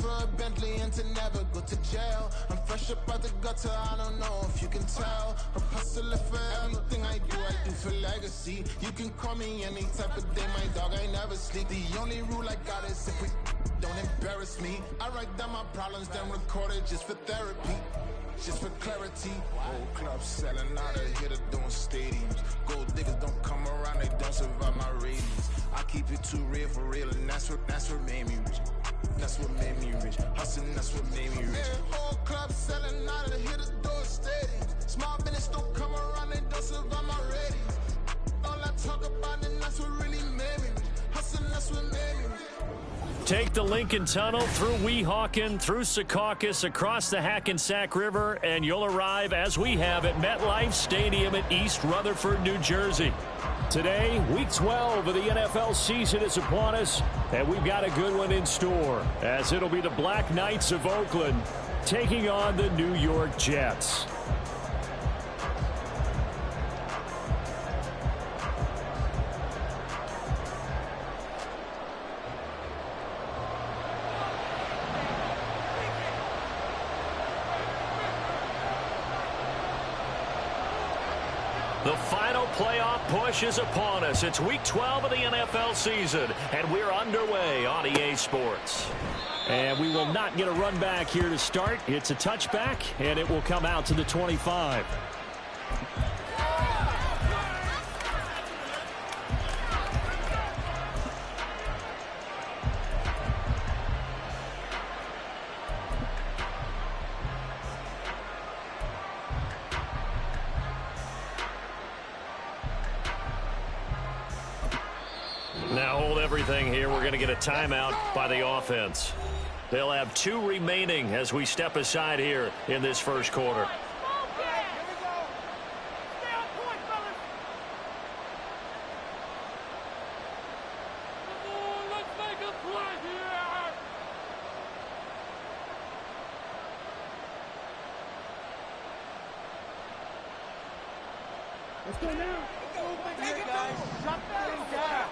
for a Bentley and to never go to jail. I'm fresh up out the gutter, I don't know if you can tell. I'm hustling for everything I do for legacy. You can call me any type of day, my dog, I never sleep. The only rule I got is if we don't embarrass me. I write down my problems, then record it just for therapy. Just for clarity, old clubs selling out of here to doing stadiums. Gold diggers don't come around, they don't survive my ratings. I keep it too real for real, and that's what made me rich. That's what made me rich. Hustling, that's what made me rich. Yeah, old clubs selling out of here to doing stadiums. Small business don't come around, they don't survive my ratings. All I talk about, and that's what really made me rich. Hustling, that's what made me rich. Take the Lincoln Tunnel through Weehawken, through Secaucus, across the Hackensack River, and you'll arrive, as we have, at MetLife Stadium in East Rutherford, New Jersey. Today, Week 12 of the NFL season is upon us, and we've got a good one in store, as it'll be the Black Knights of Oakland taking on the New York Jets. The final playoff push is upon us. It's Week 12 of the NFL season, and we're underway on EA Sports. And we will not get a run back here to start. It's a touchback, and it will come out to the 25. Now hold everything here. We're going to get a timeout by the offense. They'll have 2 remaining as we step aside here in this first quarter. Let's go now. Take it, guys. Shut things down.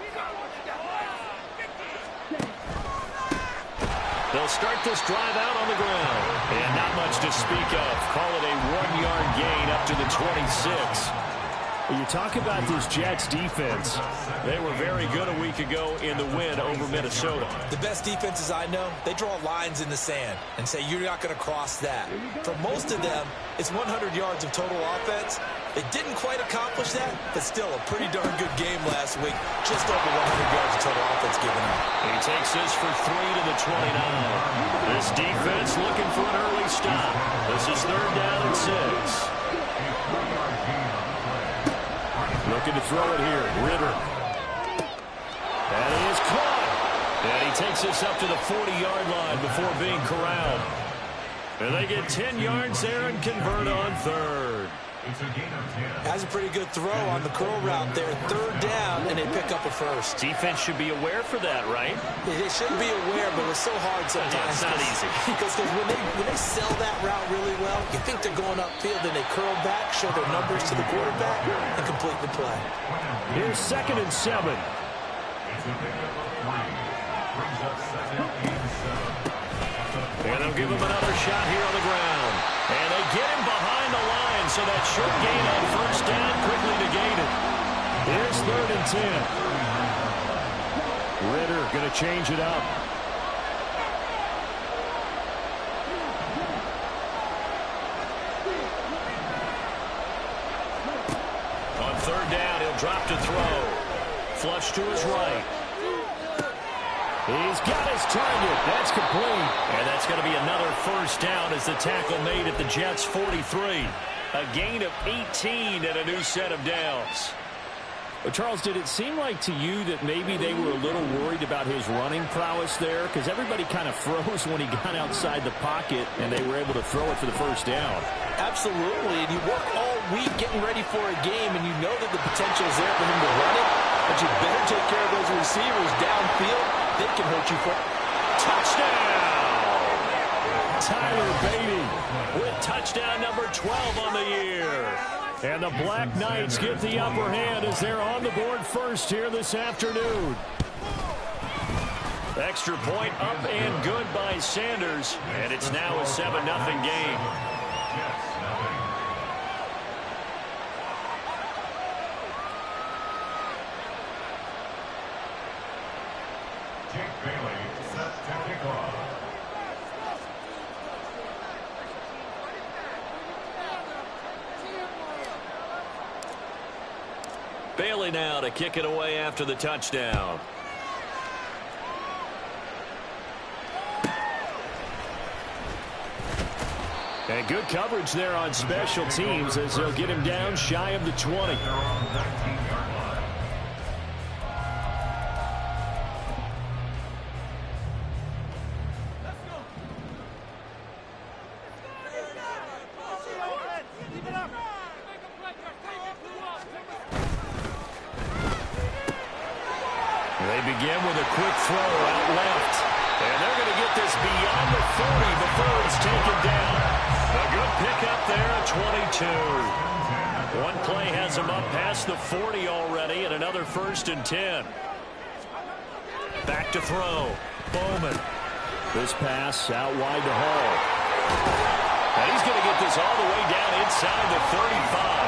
They'll start this drive out on the ground. And not much to speak of. Call it a 1-yard gain up to the 26. You talk about this Jets defense. They were very good a week ago in the win over Minnesota. The best defenses I know, they draw lines in the sand and say you're not going to cross that. For most of them, it's 100 yards of total offense. They didn't quite accomplish that, but still a pretty darn good game last week. Just over 100 yards of total offense given up. He takes this for 3 to the 29. This defense looking for an early stop. This is 3rd down and 6. Looking to throw it here. Ritter. And he is caught. And he takes this up to the 40-yard line before being corralled. And they get 10 yards there and convert on 3rd. Has a pretty good throw on the curl route there. 3rd down, and they pick up a first. Defense should be aware for that, right? They should be aware, but it's so hard sometimes. Yeah, it's not easy. Because when they sell that route really well, you think they're going upfield, then they curl back, show their numbers to the quarterback, and complete the play. Here's 2nd and 7. And they'll give him another shot here on the ground. And they get him behind the line, so that short gain on 1st down quickly negated. Here's 3rd and 10. Ritter going to change it up. On 3rd down, he'll drop to throw. Flush to his right. He's got his target. That's complete. And that's going to be another 1st down as the tackle made at the Jets' 43. A gain of 18 and a new set of downs. Well, Charles, did it seem like to you that maybe they were a little worried about his running prowess there? Because everybody kind of froze when he got outside the pocket, and they were able to throw it for the 1st down. Absolutely. And you work all week getting ready for a game, and you know that the potential is there for him to run it. But you better take care of those receivers downfield. They can hurt you for touchdown. Tyler Beatty with touchdown number 12 on the year. And the Black Knights get the upper hand as they're on the board first here this afternoon. Extra point up and good by Sanders, and it's now a 7-0 game. Bailey now to kick it away after the touchdown. And good coverage there on special teams as they'll get him down shy of the 20. They begin with a quick throw out left. And they're going to get this beyond the 40 before it's taken down. A good pickup there at 22. One play has him up past the 40 already, and another 1st and 10. Back to throw. Bowman. This pass out wide to Hall. And he's going to get this all the way down inside the 35.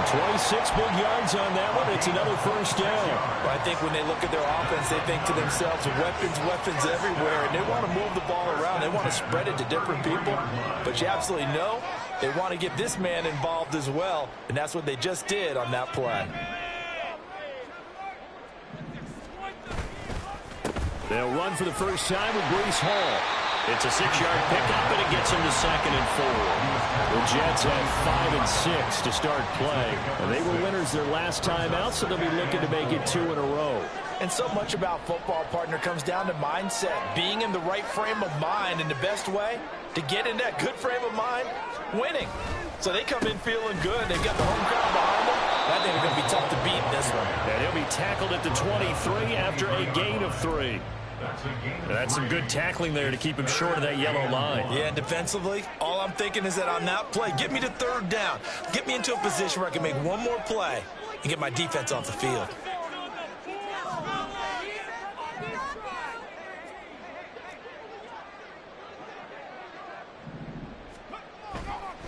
26 big yards on that one. It's another 1st down. Well, I think when they look at their offense, they think to themselves, weapons everywhere, and they want to move the ball around. They want to spread it to different people, but you absolutely know they want to get this man involved as well, and that's what they just did on that play. They'll run for the first time with Breece Hall. It's a 6-yard pickup, and it gets him to 2nd and 4. The Jets have 5 and 6 to start play. And they were winners their last time out, so they'll be looking to make it 2 in a row. And so much about football, partner, comes down to mindset. Being in the right frame of mind, and the best way to get in that good frame of mind, winning. So they come in feeling good. They've got the home crowd behind them. I think it's going to be tough to beat in this one. And he'll be tackled at the 23 after a gain of 3. That's some good tackling there to keep him short of that yellow line. Yeah, and defensively, all I'm thinking is that on that play, get me to 3rd down. Get me into a position where I can make one more play and get my defense off the field.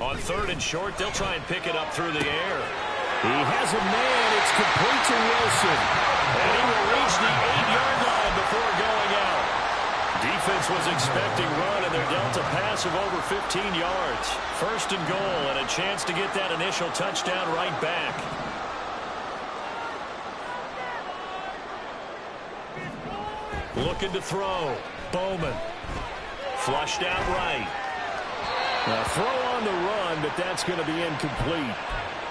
On 3rd and short, they'll try and pick it up through the air. He has a man. It's complete to Wilson. And he will reach the 8-yard line before going out. Defense was expecting run, and they're dealt a pass of over 15 yards. 1st and goal, and a chance to get that initial touchdown right back. Looking to throw. Bowman. Flushed out right. Now throw on the run, but that's going to be incomplete.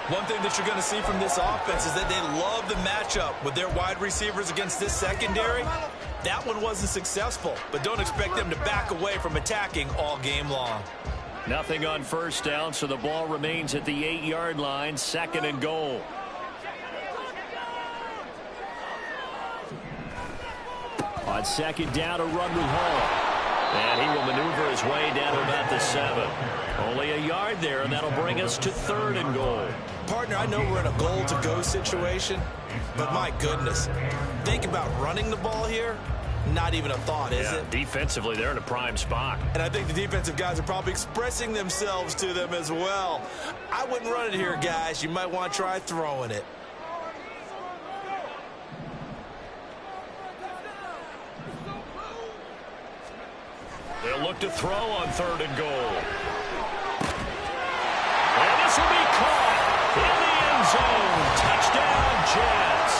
One thing that you're going to see from this offense is that they love the matchup with their wide receivers against this secondary. That one wasn't successful, but don't expect them to back away from attacking all game long. Nothing on 1st down, so the ball remains at the 8-yard line, 2nd and goal. On 2nd down, a run with Hall. And he will maneuver his way down to about the 7. Only a yard there, and that'll bring us to 3rd and goal. Partner, I know we're in a goal-to-go situation, but my goodness, think about running the ball here. Not even a thought, is it? Defensively, they're in a prime spot. And I think the defensive guys are probably expressing themselves to them as well. I wouldn't run it here, guys. You might want to try throwing it. They'll look to throw on 3rd and goal. And this will be caught in the end zone. Touchdown, Jets.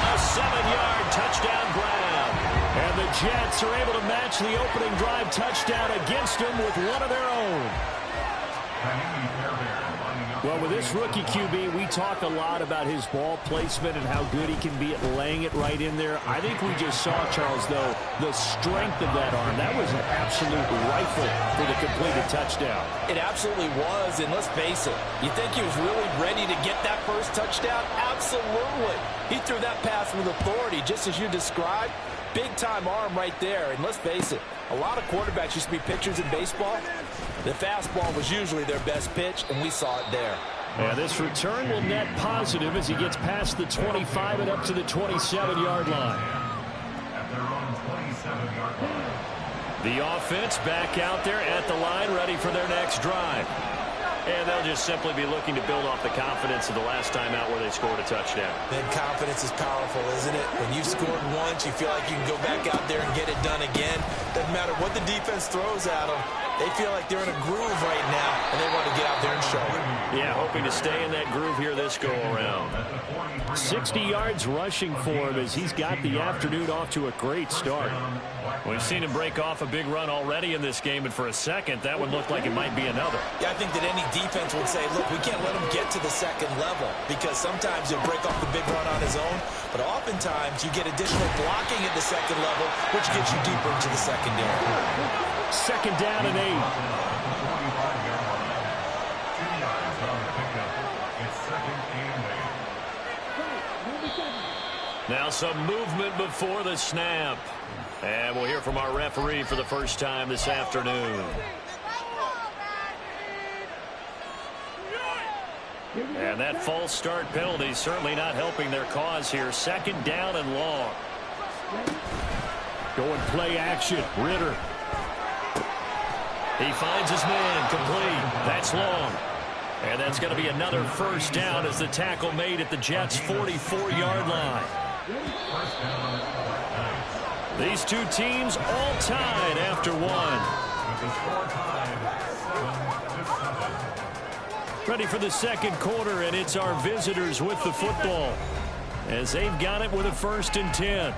A 7-yard touchdown grab. And the Jets are able to match the opening drive touchdown against them with one of their own. Well, with this rookie QB, we talk a lot about his ball placement and how good he can be at laying it right in there. I think we just saw, Charles, though, the strength of that arm. That was an absolute rifle for the completed touchdown. It absolutely was, and let's face it, you think he was really ready to get that first touchdown? Absolutely. He threw that pass with authority, just as you described. Big-time arm right there, and let's face it, a lot of quarterbacks used to be pitchers in baseball. The fastball was usually their best pitch, and we saw it there. And this return will net positive as he gets past the 25 and up to the 27-yard line. The offense back out there at the line, ready for their next drive. And they'll just simply be looking to build off the confidence of the last time out where they scored a touchdown. Then confidence is powerful, isn't it? When you've scored once, you feel like you can go back out there and get it done again. Doesn't matter what the defense throws at them. They feel like they're in a groove right now, and they want to get out there and show it. Yeah, hoping to stay in that groove here this go-around. 60 yards rushing for him as he's got the afternoon off to a great start. We've seen him break off a big run already in this game, and for a second, that one looked like it might be another. Yeah, I think that any defense would say, look, we can't let him get to the second level because sometimes he'll break off the big run on his own, but oftentimes you get additional blocking at the second level, which gets you deeper into the secondary. Second down and 8. Now some movement before the snap. And we'll hear from our referee for the first time this afternoon. And that false start penalty certainly not helping their cause here. Second down and long. Going play action. Ritter. He finds his man complete. That's long. And that's going to be another first down as the tackle made at the Jets' 44-yard line. These two teams all tied after one. Ready for the second quarter, and it's our visitors with the football as they've got it with a 1st and 10.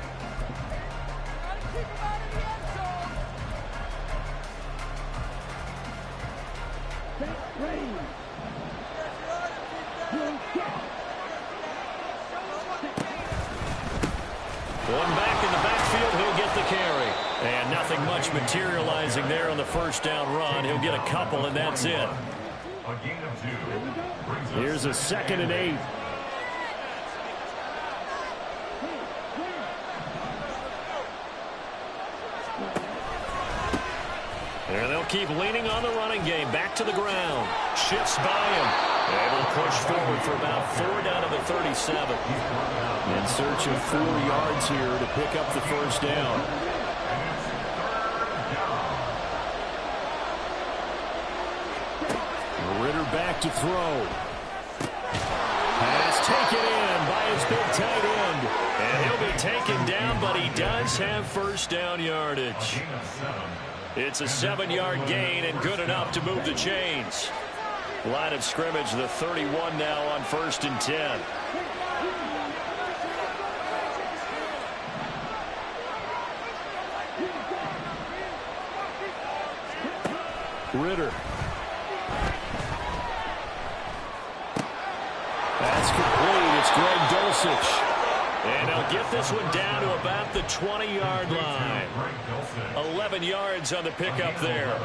One back in the backfield, he'll get the carry. And nothing much materializing there on the first down run. He'll get a couple, and that's it. Here's a 2nd and 8. And they'll keep leaning on the running game. Back to the ground. Shifts by him. Able to push forward for about 4 down to the 37. In search of 4 yards here to pick up the first down. Ritter back to throw. Pass taken in by his big tight end. And he'll be taken down, but he does have first down yardage. It's a 7-yard gain and good enough to move the chains. Line of scrimmage, the 31 now on 1st and 10. Ritter. That's complete. It's Greg Dulcich. And they'll get this one down to about the 20-yard line. 11 yards on the pickup there.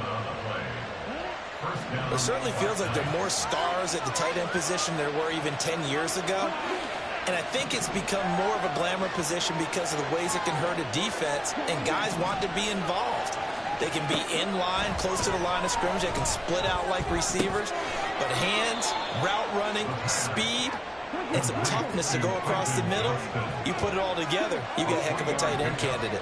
It certainly feels like there are more stars at the tight end position than there were even 10 years ago. And I think it's become more of a glamour position because of the ways it can hurt a defense, and guys want to be involved. They can be in line, close to the line of scrimmage. They can split out like receivers. But hands, route running, speed, and some toughness to go across the middle, you put it all together, you get a heck of a tight end candidate.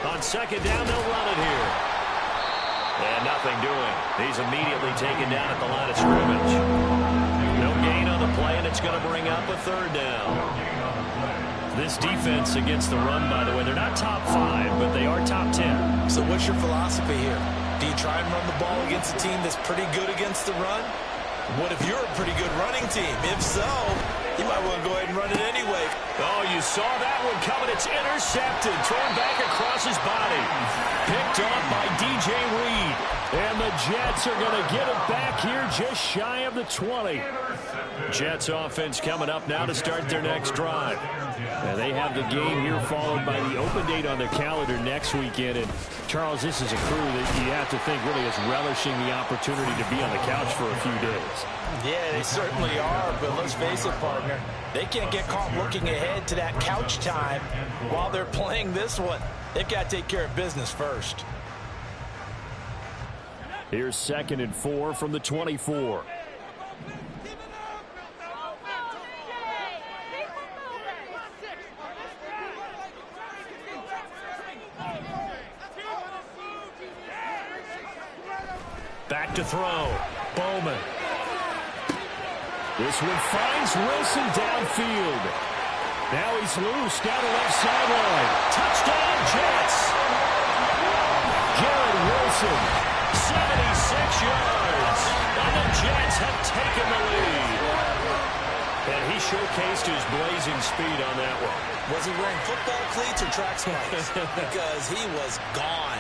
On second down, they'll run it here. And nothing doing. He's immediately taken down at the line of scrimmage. No gain on the play, and it's going to bring up a 3rd down. This defense against the run, by the way, they're not top 5, but they are top 10. So what's your philosophy here? Do you try and run the ball against a team that's pretty good against the run? What if you're a pretty good running team? If so, you might want to go ahead and run it anyway. Oh, you saw that one coming. It's intercepted. Thrown back across his body. Picked off by DJ Reed. And the Jets are going to get it back here just shy of the 20. Jets offense coming up now to start their next drive. And they have the game here followed by the open date on their calendar next weekend. And, Charles, this is a crew that you have to think really is relishing the opportunity to be on the couch for a few days. Yeah, they certainly are, but let's face it, partner. They can't get caught looking ahead to that couch time while they're playing this one. They've got to take care of business first. Here's 2nd and 4 from the 24. Back to throw. Bowman. This one finds Wilson downfield. Now he's loose down the left sideline. Touchdown, Jets. Garrett Wilson, 76 yards. And the Jets have taken the lead. And he showcased his blazing speed on that one. Was he wearing football cleats or track spikes? Because he was gone.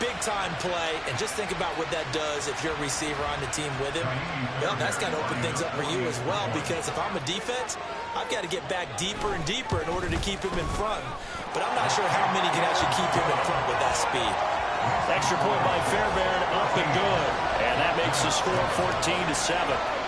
Big-time play, and just think about what that does if you're a receiver on the team with him. Well, that's got to open things up for you as well, because if I'm a defense, I've got to get back deeper and deeper in order to keep him in front. But I'm not sure how many can actually keep him in front with that speed. Extra point by Fairbairn, up and good. And that makes the score 14-7.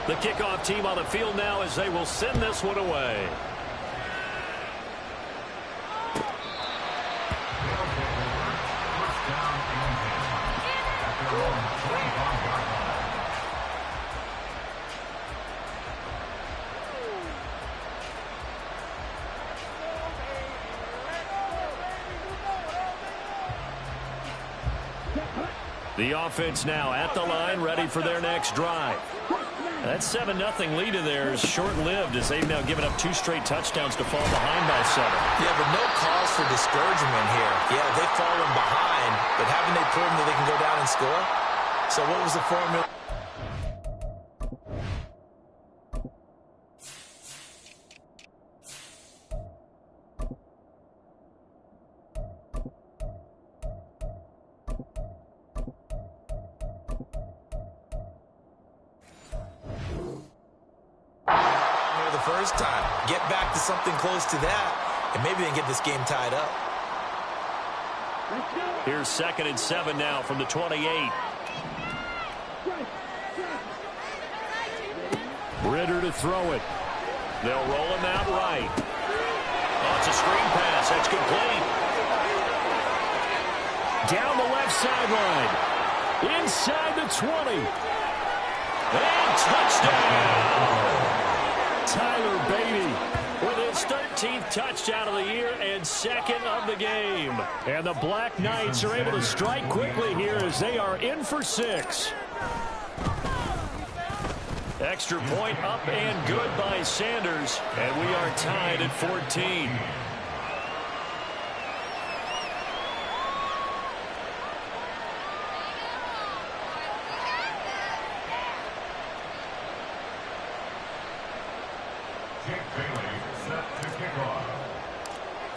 The kickoff team on the field now as they will send this one away. The offense now at the line, ready for their next drive. That 7-0 lead of theirs short-lived as they've now given up 2 straight touchdowns to fall behind by 7. Yeah, but no cause for discouragement here. Yeah, they've fallen behind, but haven't they proven that they can go down and score? So what was the formula? First time. Get back to something close to that, and maybe they can get this game tied up. Here's 2nd and 7 now from the 28. Ritter to throw it. They'll roll him out right. Oh, it's a screen pass. That's complete. Down the left sideline. Inside the 20. And touchdown! Tyler Beatty with his 13th touchdown of the year and 2nd of the game. And the Black Knights are able to strike quickly here as they are in for 6. Extra point up and good by Sanders. And we are tied at 14.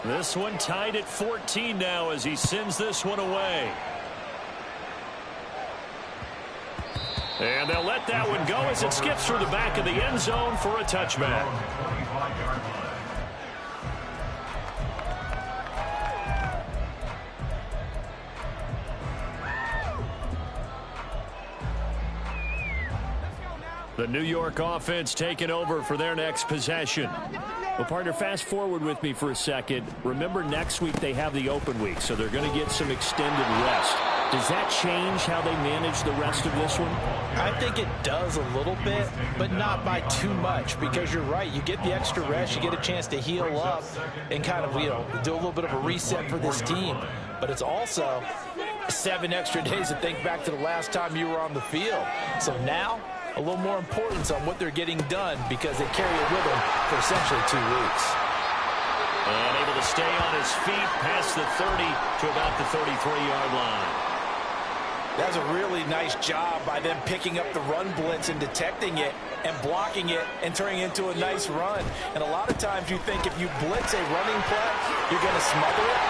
This one tied at 14 now as he sends this one away. And they'll let that one go as it skips through the back of the end zone for a touchback. The New York offense taking over for their next possession. Well, partner, fast forward with me for a second. Remember, next week they have the open week, so they're going to get some extended rest. Does that change how they manage the rest of this one? I think it does a little bit, but not by too much, because you're right. You get the extra rest, you get a chance to heal up and kind of, do a little bit of a reset for this team. But it's also 7 extra days to think back to the last time you were on the field. So now, a little more importance on what they're getting done because they carry it with them for essentially 2 weeks. And able to stay on his feet past the 30 to about the 33-yard line. That's a really nice job by them picking up the run blitz and detecting it and blocking it and turning it into a nice run. And a lot of times you think if you blitz a running play, you're going to smother it.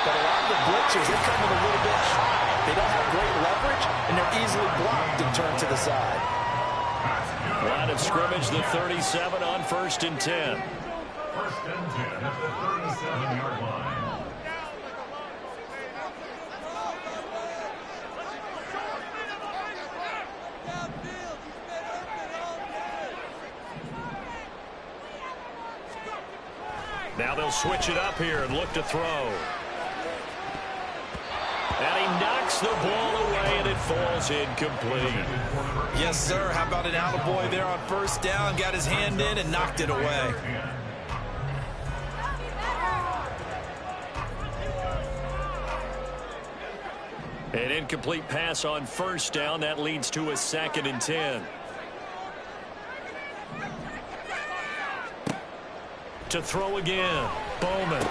But a lot of the blitzers, they come in a little bit shy. They don't have great leverage, and they're easily blocked and turned to the side. Line of scrimmage, the 37 on 1st and 10. 1st and 10 at the 37-yard line. Now they'll switch it up here and look to throw. And he knocks the ball away, and and it falls incomplete. Yes, sir. How about an attaboy there on first down? Got his hand in and knocked it away. An incomplete pass on first down. That leads to a 2nd and 10. To throw again. Bowman.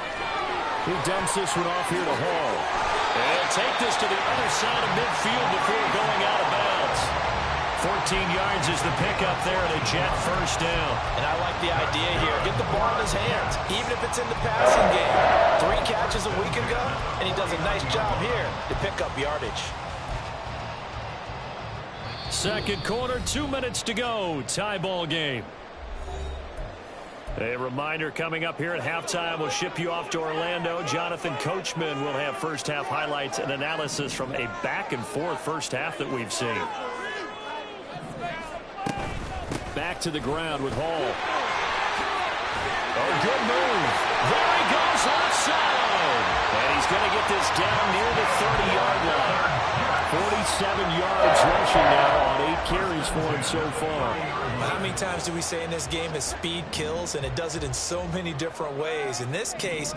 He dumps this one off here to Hall. And take this to the other side of midfield before going out of bounds. 14 yards is the pickup there and a Jet first down. And I like the idea here. Get the ball in his hands, even if it's in the passing game. 3 catches a week ago, and he does a nice job here to pick up yardage. Second quarter, 2 minutes to go. Tie ball game. A reminder coming up here at halftime, we'll ship you off to Orlando. Jonathan Coachman will have first half highlights and analysis from a back-and-forth first half that we've seen. Back to the ground with Hall. Oh, good move. There he goes, left side. And he's going to get this down near the 30-yard line. 47 yards rushing now on 8 carries for him so far. How many times do we say in this game that speed kills, and it does it in so many different ways? In this case,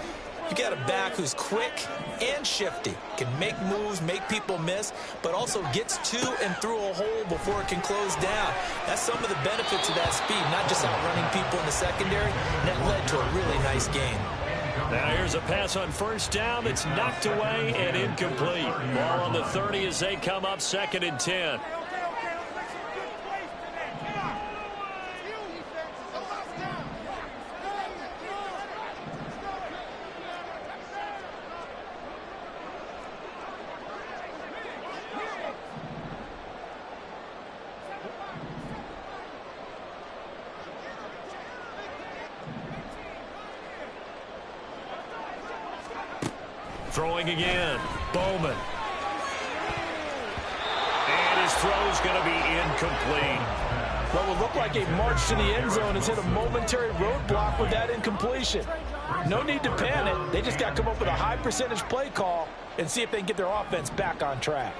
you got a back who's quick and shifty, can make moves, make people miss, but also gets to and through a hole before it can close down. That's some of the benefits of that speed, not just outrunning people in the secondary, and that led to a really nice game. Now here's a pass on first down that's knocked away and incomplete. Ball on the 30 as they come up 2nd and 10. Throwing again. Bowman. And his throw's going to be incomplete. What will look like a march to the end zone has hit a momentary roadblock with that incompletion. No need to panic. They just got to come up with a high percentage play call and see if they can get their offense back on track.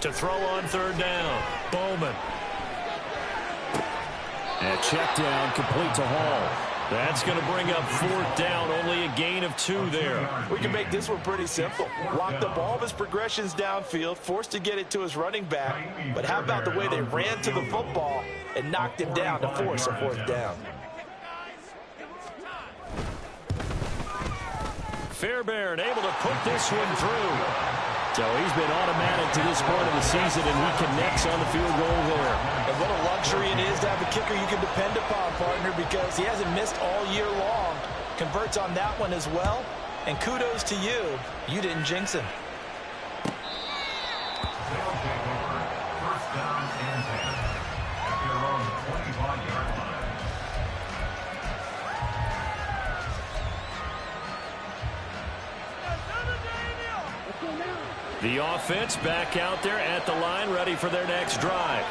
To throw on third down. Bowman. And check down, complete to Hall. That's going to bring up 4th down. Only a gain of 2 there. We can make this one pretty simple. Locked up all of his progressions downfield, forced to get it to his running back. But how about the way they ran to the football and knocked him down to force a 4th down? Fairbairn able to put this one through. So he's been automatic to this point of the season, and he connects on the field goal there. And what a luxury it is to have a kicker you can depend upon, partner, because he hasn't missed all year long. Converts on that one as well. And kudos to you. You didn't jinx him. First down and 10. At their own 25-yard line. The offense back out there at the line, ready for their next drive.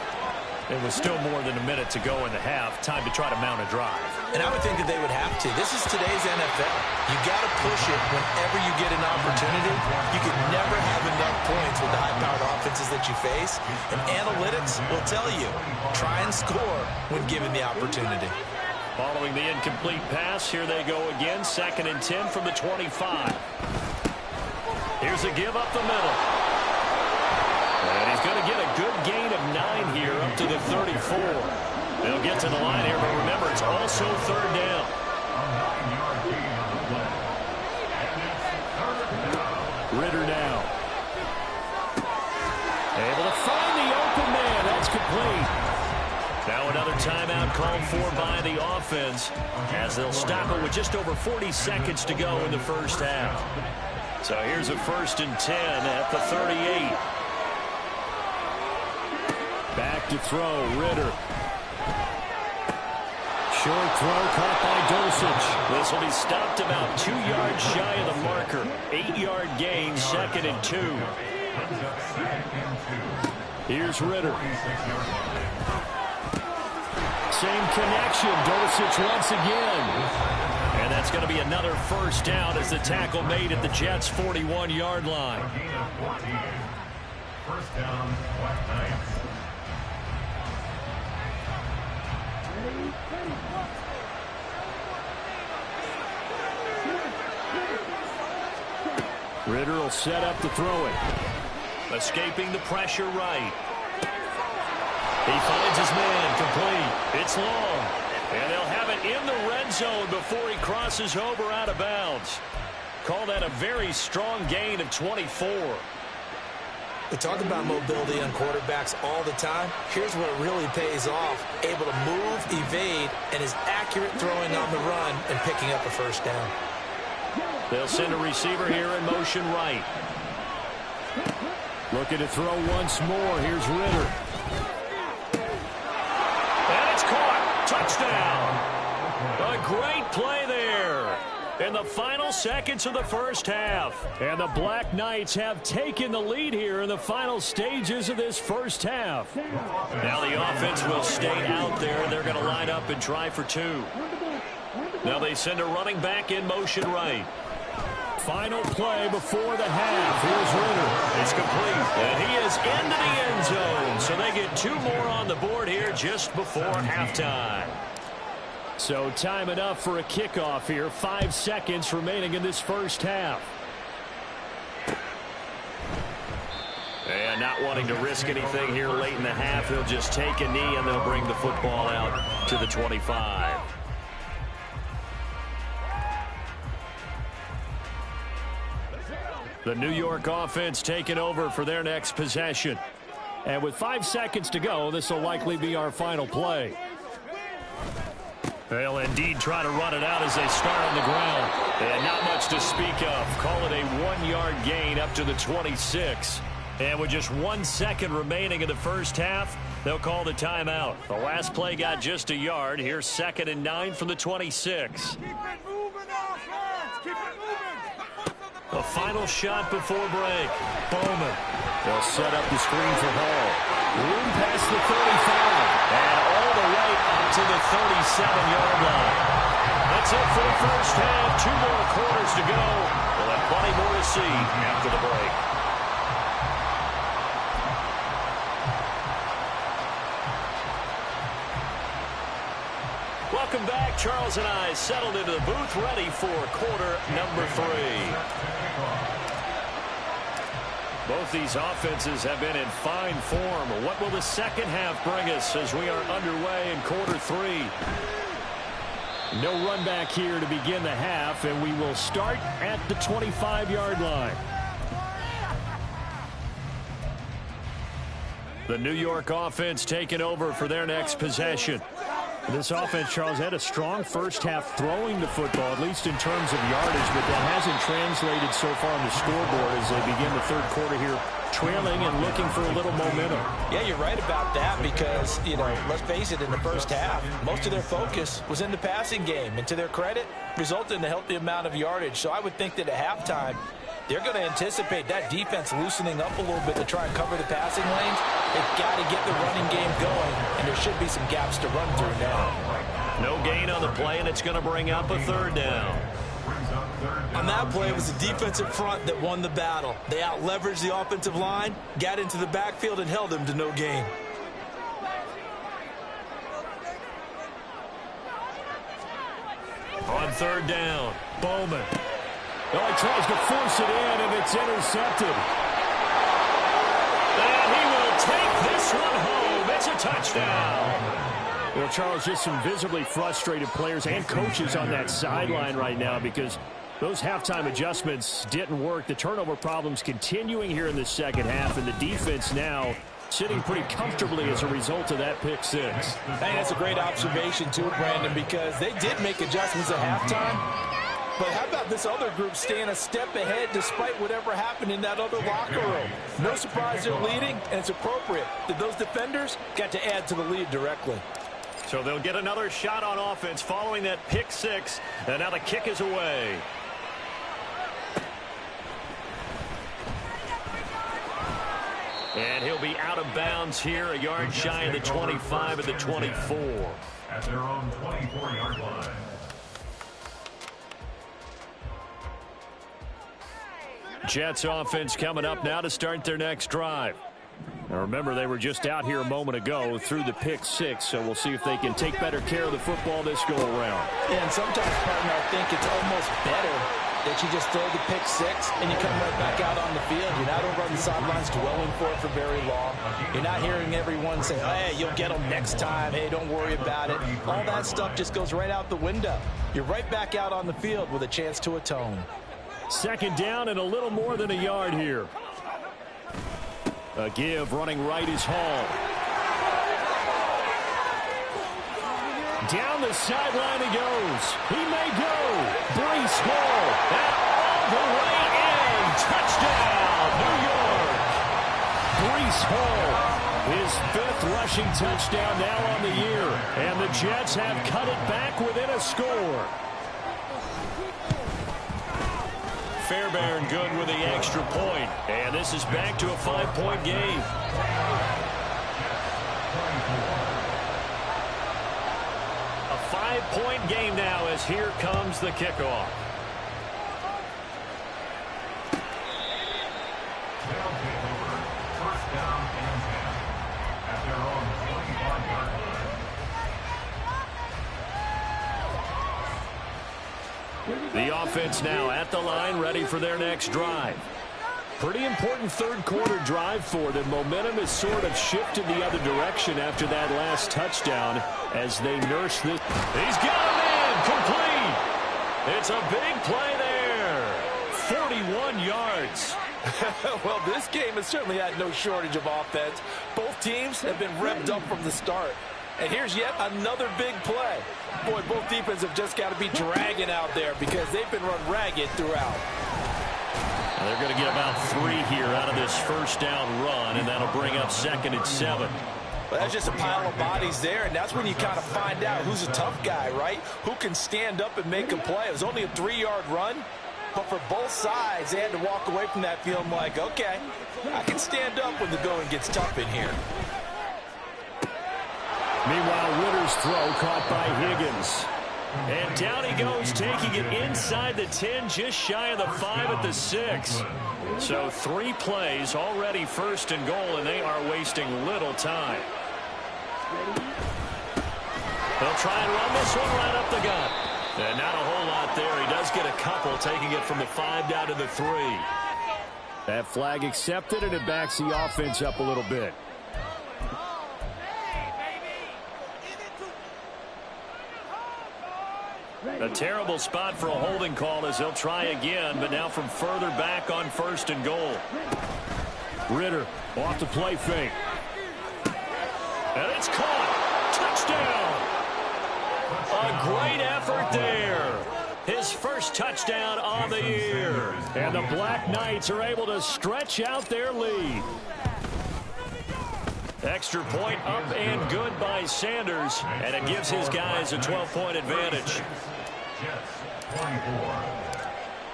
It was still more than a minute to go in the half. Time to try to mount a drive. And I would think that they would have to. This is today's NFL. You got to push it whenever you get an opportunity. You can never have enough points with the high-powered offenses that you face. And analytics will tell you, try and score when given the opportunity. Following the incomplete pass, here they go again. 2nd and 10 from the 25. Here's a give up the middle. And he's going to get a good gain of 9 here up to the 34. They'll get to the line here, but remember, it's also 3rd down. Ritter now. Able to find the open man. That's complete. Now another timeout called for by the offense as they'll stop it with just over 40 seconds to go in the first half. So here's a 1st and 10 at the 38. Back to throw, Ritter. Short throw caught by Dulcich. This will be stopped about 2 yards shy of the marker. 8-yard gain, 2nd and 2. Here's Ritter. Same connection. Dulcich once again. And that's going to be another first down as the tackle made at the Jets' 41-yard line. First down, Black Knights. Ritter will set up to throw it. Escaping the pressure right. He finds his man complete. It's long. And they'll have it in the red zone before he crosses over out of bounds. Call that a very strong gain of 24. We talk about mobility on quarterbacks all the time. Here's where it really pays off. Able to move, evade, and is accurate throwing on the run and picking up a first down. They'll send a receiver here in motion right. Looking to throw once more. Here's Ritter. And it's caught. Touchdown. A great play there. In the final seconds of the first half. And the Black Knights have taken the lead here in the final stages of this first half. Now the offense will stay out there. They're going to line up and try for 2. Now they send a running back in motion right. Final play before the half. Here's Ritter. It's complete. And he is into the end zone. So they get 2 more on the board here just before halftime. So time enough for a kickoff here. 5 seconds remaining in this first half. And not wanting to risk anything here late in the half, he'll just take a knee and they'll bring the football out to the 25. The New York offense taking over for their next possession. And with 5 seconds to go, this will likely be our final play. They'll indeed try to run it out as they start on the ground. And not much to speak of. Call it a 1-yard gain up to the 26. And with just 1 second remaining in the first half, they'll call the timeout. The last play got just a yard. Here's 2nd and 9 from the 26. Keep it moving, offense. Keep it moving. A final shot before break. Bowman. They'll set up the screen for Hall. Room past the 35. And all the way up to the 37-yard line. That's it for the first half. 2 more quarters to go. We'll have plenty more to see after the break. Welcome back. Charles and I settled into the booth ready for quarter number 3. Both these offenses have been in fine form. What will the second half bring us as we are underway in quarter 3? No run back here to begin the half, and we will start at the 25-yard line. The New York offense taking over for their next possession. This offense, Charles, had a strong first half throwing the football, at least in terms of yardage, but that hasn't translated so far on the scoreboard as they begin the third quarter here, trailing and looking for a little momentum. Yeah, you're right about that because, let's face it, in the first half, most of their focus was in the passing game. And to their credit, resulted in a healthy amount of yardage. So I would think that at halftime, they're going to anticipate that defense loosening up a little bit to try and cover the passing lanes. They've got to get the running game going, and there should be some gaps to run through now. No gain on the play, and it's going to bring up a 3rd down. On that play, it was the defensive front that won the battle. They out-leveraged the offensive line, got into the backfield, and held them to no gain. On 3rd down, Bowman. Oh, he tries to force it in, and it's intercepted. And he will take this one home. It's a touchdown. Well, Charles, just some visibly frustrated players and coaches on that sideline right now because those halftime adjustments didn't work. The turnover problems continuing here in the second half, and the defense now sitting pretty comfortably as a result of that pick 6. I think that's a great observation, too, Brandon, because they did make adjustments at halftime. But how about this other group staying a step ahead despite whatever happened in that other locker room? No surprise they're leading, and it's appropriate that those defenders got to add to the lead directly. So they'll get another shot on offense following that pick six. And now the kick is away. And he'll be out of bounds here, a yard shy of the 25 of the 24. At their own 24-yard line. Jets offense coming up now to start their next drive. Now remember, they were just out here a moment ago through the pick six, so we'll see if they can take better care of the football this go around. Yeah, and sometimes, partner, I think it's almost better that you just throw the pick six and you come right back out on the field. You're not over on the sidelines dwelling for it for very long. You're not hearing everyone say, hey, you'll get them next time. Hey, don't worry about it. All that stuff just goes right out the window. You're right back out on the field with a chance to atone. Second down and a little more than a yard here. A give, running right is Hall. Down the sideline he goes. He may go. Breece Hall. And all the way in. Touchdown, New York. Breece Hall. His fifth rushing touchdown now on the year. And the Jets have cut it back within a score. Fairbairn good with the extra point. And this is back to a 5-point game. A 5-point game now as here comes the kickoff. First down and 10 at their own 25-yard line. The offense now at the line, ready for their next drive. Pretty important third quarter drive for them. Momentum has sort of shifted the other direction after that last touchdown as they nurse this. He's got a man complete. It's a big play there. 41 yards. Well, this game has certainly had no shortage of offense. Both teams have been revved up from the start. And here's yet another big play. Boy, both defenses have just got to be dragging out there because they've been run ragged throughout. They're going to get about 3 here out of this first down run, and that'll bring up 2nd and 7. Well, that's just a pile of bodies there, and that's when you kind of find out who's a tough guy, right? Who can stand up and make a play. It was only a 3-yard run, but for both sides, they had to walk away from that feeling like, okay, I can stand up when the going gets tough in here. Meanwhile, Ritter's throw caught by Higgins. And down he goes, taking it inside the 10, just shy of the 5 at the 6. So 3 plays, already 1st and goal, and they are wasting little time. They'll try and run this one right up the gut. And not a whole lot there. He does get a couple, taking it from the 5 down to the 3. That flag accepted, and it backs the offense up a little bit. A terrible spot for a holding call as they'll try again, but now from further back on 1st and goal. Ritter off the play fake. And it's caught. Touchdown. A great effort there. His first touchdown on the year. And the Black Knights are able to stretch out their lead. Extra point up and good by Sanders, and it gives his guys a 12-point advantage.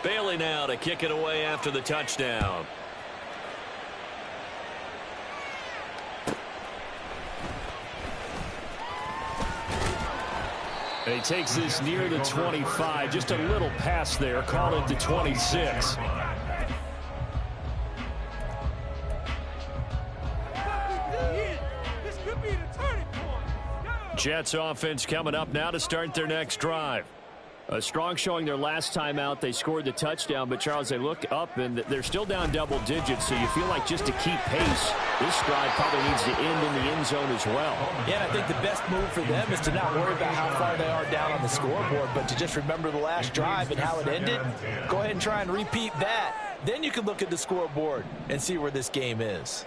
Bailey now to kick it away after the touchdown. And he takes this near the 25, just a little pass there, call it the 26. Jets offense coming up now to start their next drive. A strong showing their last time out. They scored the touchdown, but Charles, they look up and they're still down double digits, so you feel like just to keep pace, this drive probably needs to end in the end zone as well. Yeah, and I think the best move for them is to not worry about how far they are down on the scoreboard, but to just remember the last drive and how it ended. Go ahead and try and repeat that. Then you can look at the scoreboard and see where this game is.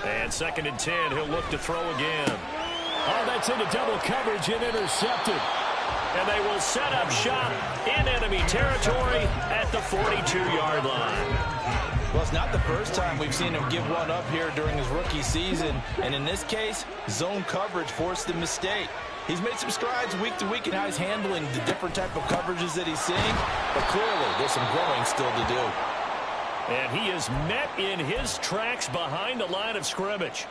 And 2nd and 10, he'll look to throw again. Oh, that's into double coverage and intercepted. And they will set up shop in enemy territory at the 42-yard line. Well, it's not the first time we've seen him give one up here during his rookie season. And in this case, zone coverage forced the mistake. He's made some strides week to week in how he's handling the different type of coverages that he's seeing. But clearly, there's some growing still to do. And he is met in his tracks behind the line of scrimmage.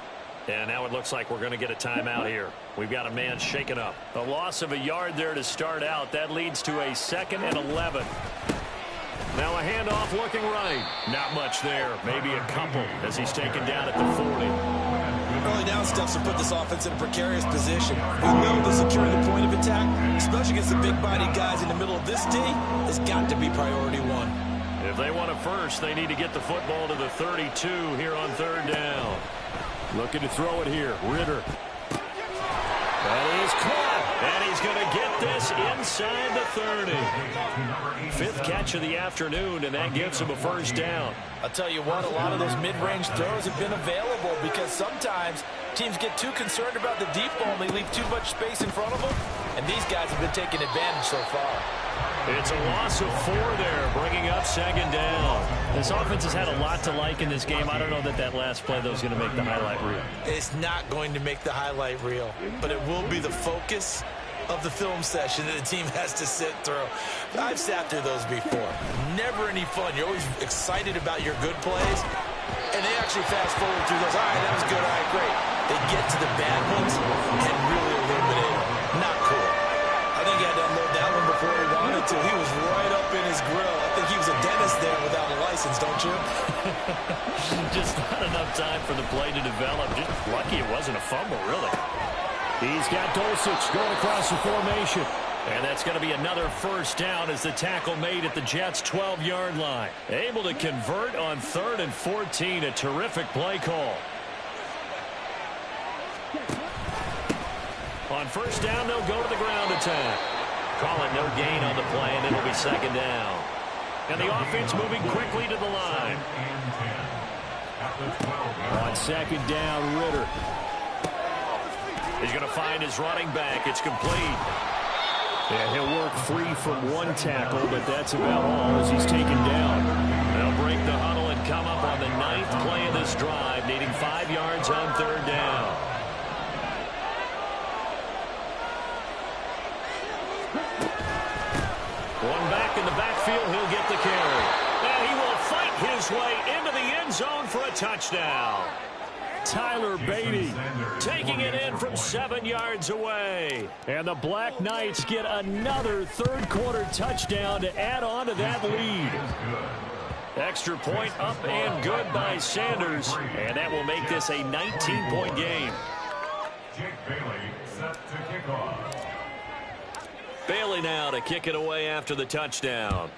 And now it looks like we're going to get a timeout here. We've got a man shaken up. A loss of a yard there to start out. That leads to a 2nd and 11. Now a handoff looking right. Not much there. Maybe a couple as he's taken down at the 40. Early down steps will put this offense in a precarious position. We know that securing the point of attack, especially against the big-bodied guys in the middle of this D, has got to be priority one. If they want it first, they need to get the football to the 32 here on 3rd down. Looking to throw it here. Ritter. That is caught. And he's going to get this inside the 30. 5th catch of the afternoon, and that gives him a 1st down. I'll tell you what, a lot of those mid-range throws have been available because sometimes teams get too concerned about the deep ball and they leave too much space in front of them. And these guys have been taking advantage so far. It's a loss of 4 there, bringing up 2nd down. This offense has had a lot to like in this game. I don't know that last play, though, is going to make the highlight reel. It's not going to make the highlight reel, but it will be the focus of the film session that the team has to sit through. I've sat through those before. Never any fun. You're always excited about your good plays, and they actually fast forward through those. All right, that was good. All right, great. They get to the bad ones and really illuminate them. Not cool. I think he had to unload that one before he wanted to. He was right up in his grill. I think he was a dentist there without a license, don't you? Just not enough time for the play to develop. Just lucky it wasn't a fumble, really. He's got Dulcich going across the formation. And that's going to be another 1st down as the tackle made at the Jets' 12-yard line. Able to convert on 3rd and 14. A terrific play call. On 1st down, they'll go to the ground attack. Call it no gain on the play, and it'll be 2nd down. And the offense moving quickly to the line. On 2nd down, Ritter. He's going to find his running back. It's complete. Yeah, he'll work free from one tackle, but that's about all as he's taken down. They'll break the huddle and come up on the 9th play of this drive, needing 5 yards on 3rd down. One back in the backfield, he'll get the carry. And he will fight his way into the end zone for a touchdown. Tyler Beatty taking it in from 7 yards away. And the Black Knights get another 3rd quarter touchdown to add on to that lead. Extra point up and good by Sanders. And that will make this a 19-point game. Jake Bailey set to kick off. Bailey now to kick it away after the touchdown.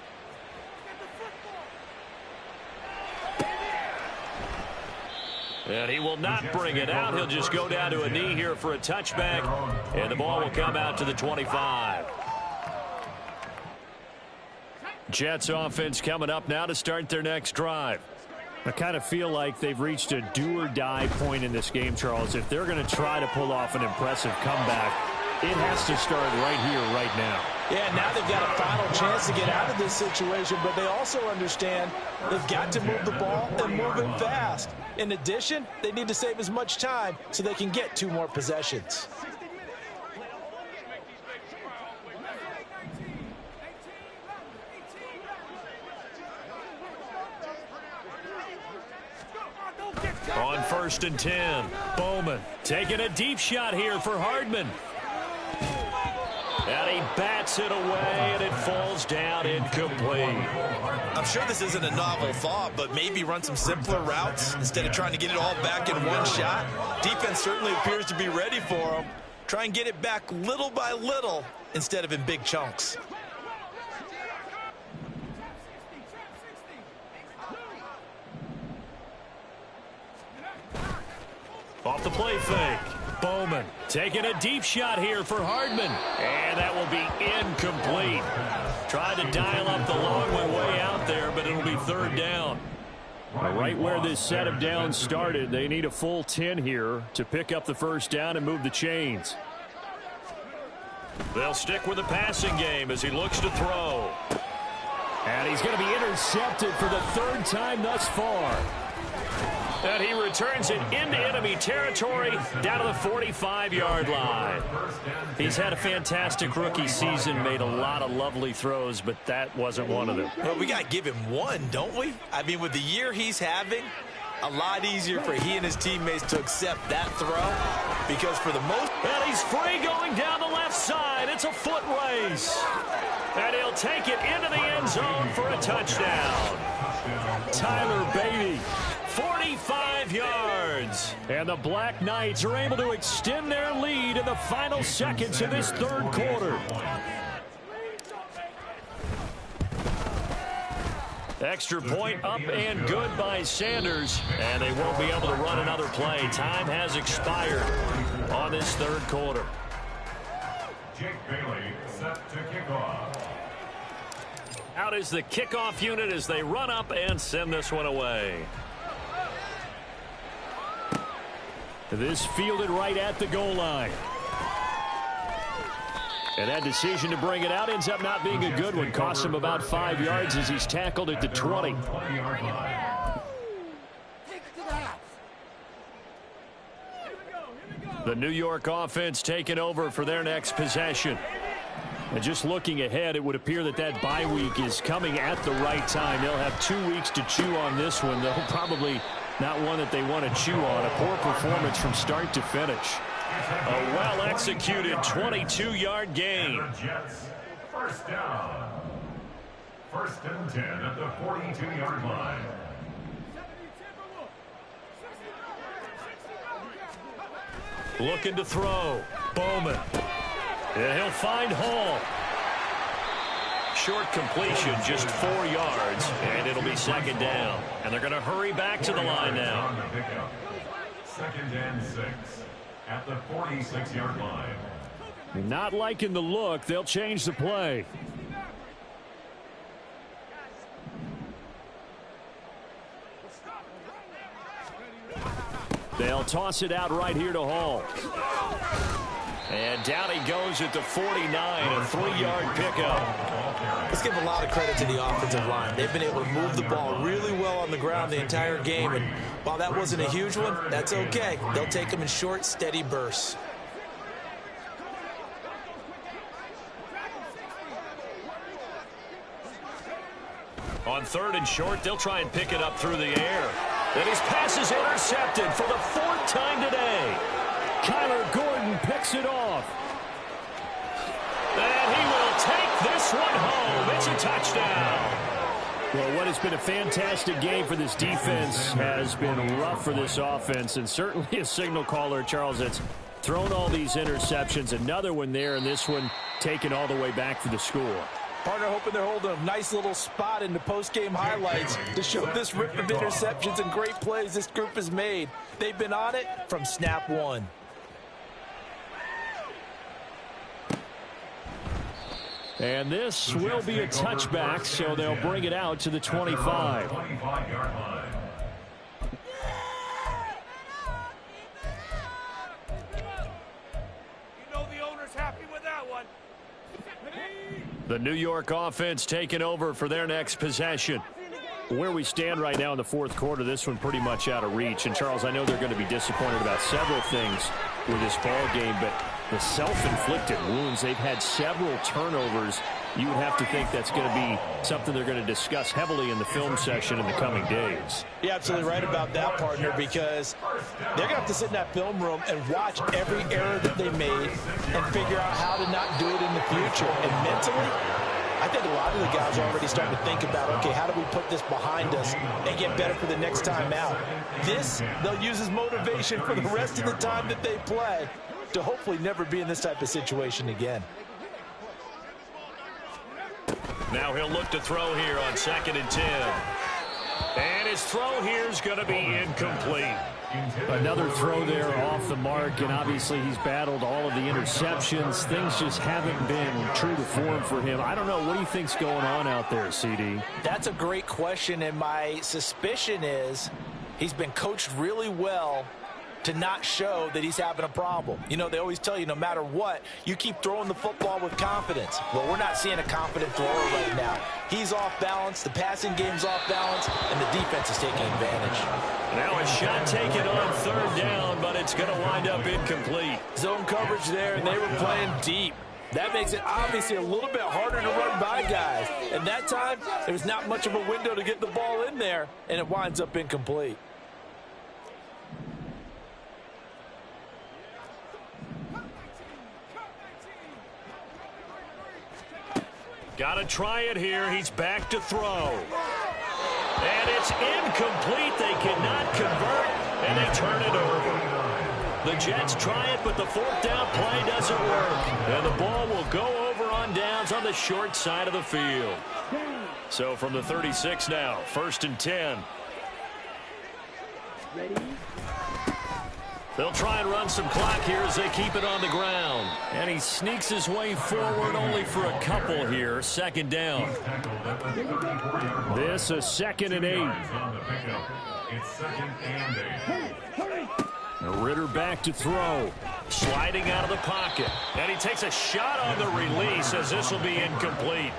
And he will not bring it out. He'll just go down to a knee here for a touchback. And the ball will come out to the 25. Jets offense coming up now to start their next drive. I kind of feel like they've reached a do-or-die point in this game, Charles. If they're going to try to pull off an impressive comeback, it has to start right here, right now. Yeah, now they've got a final chance to get out of this situation, but they also understand they've got to move the ball and move it fast. In addition, they need to save as much time so they can get 2 more possessions. On 1st and 10, Bowman taking a deep shot here for Hardman. And he bats it away, and it falls down incomplete. I'm sure this isn't a novel thought, but maybe run some simpler routes instead of trying to get it all back in one shot. Defense certainly appears to be ready for him. Try and get it back little by little instead of in big chunks. Off the play fake. Bowman taking a deep shot here for Hardman. And that will be incomplete. Tried to dial up the long one way out there, but it'll be 3rd down. Right where this set of downs started, they need a full 10 here to pick up the 1st down and move the chains. They'll stick with the passing game as he looks to throw. And he's going to be intercepted for the third time thus far. And he returns it into enemy territory down to the 45-yard line. He's had a fantastic rookie season, made a lot of lovely throws, but that wasn't one of them. Well, we got to give him one, don't we? I mean, with the year he's having, a lot easier for he and his teammates to accept that throw, because for the most... And he's free going down the left side. It's a foot race. And he'll take it into the end zone for a touchdown. Tyler Beatty, 45 yards. And the Black Knights are able to extend their lead in the final seconds of this third quarter. Extra point up and good by Sanders. And they won't be able to run another play. Time has expired on this third quarter. Jake Bailey set to kick off. Out is the kickoff unit as they run up and send this one away. This fielded right at the goal line. And that decision to bring it out ends up not being a good one. Costs him about 5 yards as he's tackled at the 20. The New York offense taking over for their next possession. And just looking ahead, it would appear that that bye week is coming at the right time. They'll have 2 weeks to chew on this one, though probably not one that they want to chew on. A poor performance from start to finish. A well-executed 22-yard gain. First down. First and 10 at the 42-yard line. Looking to throw. Bowman. And he'll find Hall. Short completion, just 4 yards, and it'll be second down. And they're going to hurry back to the line now. Second and 6 at the 46-yard line. Not liking the look. They'll change the play. They'll toss it out right here to Hall. And down he goes at the 49, a 3-yard pickup. Let's give a lot of credit to the offensive line. They've been able to move the ball really well on the ground the entire game. And while that wasn't a huge one, that's okay. They'll take them in short, steady bursts. On third and short, they'll try and pick it up through the air. And his pass is intercepted for the 4th time today. Kyler Gordon picks it off. And he will take this one home. It's a touchdown. Well, what has been a fantastic game for this defense has been rough for this offense, and certainly a signal caller, Charles, that's thrown all these interceptions. Another one there, and this one taken all the way back for the score. Partner hoping they're holding a nice little spot in the post-game highlights to show this rip of interceptions and great plays this group has made. They've been on it from snap one. And this will be a touchback, so they'll bring it out to the 25. 25-yard line. You know the owner's happy with that one. The New York offense taking over for their next possession. Where we stand right now in the fourth quarter, this one pretty much out of reach. And, Charles, I know they're going to be disappointed about several things with this ball game, but the self-inflicted wounds, they've had several turnovers. You would have to think that's going to be something they're going to discuss heavily in the film session in the coming days. You're absolutely right about that, partner, because they're going to have to sit in that film room and watch every error that they made and figure out how to not do it in the future. And mentally, I think a lot of the guys are already starting to think about, okay, how do we put this behind us and get better for the next time out? This, they'll use as motivation for the rest of the time that they play to hopefully never be in this type of situation again. Now he'll look to throw here on 2nd and 10. And his throw here is going to be incomplete. Another throw there off the mark, and obviously he's battled all of the interceptions. Things just haven't been true to form for him. I don't know. What do you think's going on out there, CD? That's a great question, and my suspicion is he's been coached really well to not show that he's having a problem. You know, they always tell you no matter what, you keep throwing the football with confidence. Well, we're not seeing a confident thrower right now. He's off balance, the passing game's off balance, and the defense is taking advantage. Now a shot taken on third down, but it's going to wind up incomplete. Zone coverage there, and they were playing deep. That makes it obviously a little bit harder to run by guys. And that time, there was not much of a window to get the ball in there, and it winds up incomplete. Got to try it here. He's back to throw. And it's incomplete. They cannot convert, and they turn it over. The Jets try it, but the fourth down play doesn't work. And the ball will go over on downs on the short side of the field. So from the 36 now, 1st and 10. Ready? They'll try and run some clock here as they keep it on the ground. And he sneaks his way forward only for a couple here. 2nd down. This is 2nd and 8. It's 2nd and 8. Ritter back to throw. Sliding out of the pocket. And he takes a shot on the release as this will be incomplete.